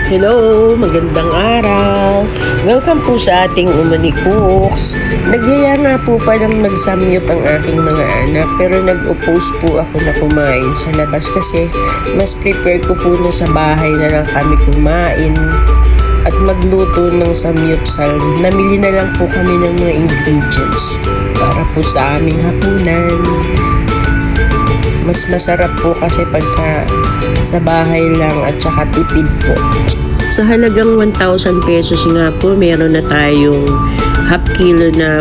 Hello, magandang araw. Welcome po sa ating Umani Cooks. Nagyaya nga po palang mag-samyup ang aking mga anak pero nag-oppose po ako na kumain sa labas kasi mas prepare ko po na sa bahay na lang kami kumain at magluto ng samyupsal. Namili na lang po kami ng mga ingredients para po sa aming hapunan. Mas masarap po kasi pag sa bahay lang at saka tipid po. Sa halagang 1,000 pesos nga po, meron na tayong half kilo na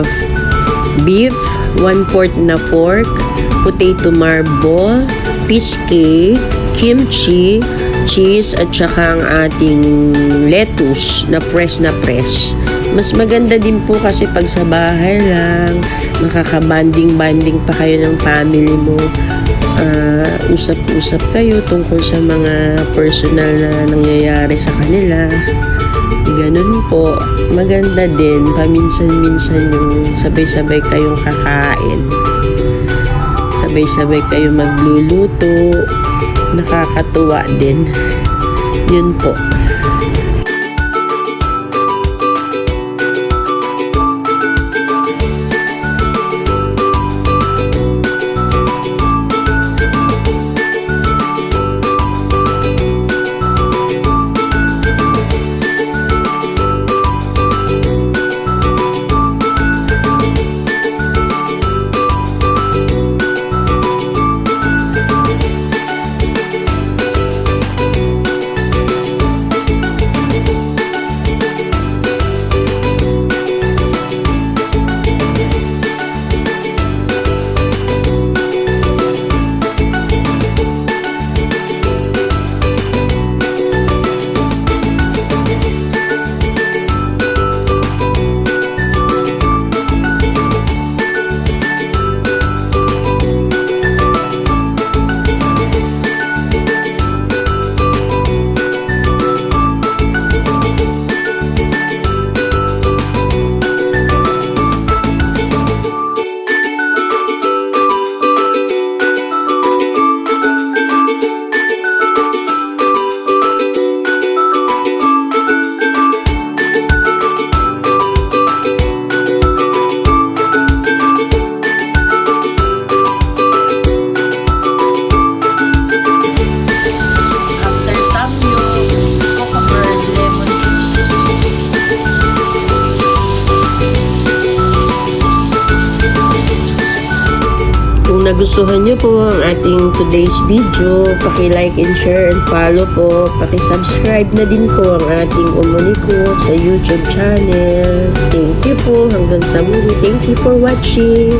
beef, 1/4 na pork, potato marble, fish cake, kimchi, cheese, at saka ang ating lettuce na press. Mas maganda din po kasi pag sa bahay lang, makakabanding-banding pa kayo ng family mo. Usap-usap kayo tungkol sa mga personal na nangyayari sa kanila. Ganun po. Maganda din paminsan-minsan yung sabay-sabay kayong kakain. Sabay-sabay kayong magluluto. Nakakatuwa din. Yun po. Kung nagustuhan nyo po ang ating today's video, paki-like and share and follow po. Paki-subscribe na din po ang ating Umani Cooks sa YouTube channel. Thank you po. Hanggang sa muli. Thank you for watching.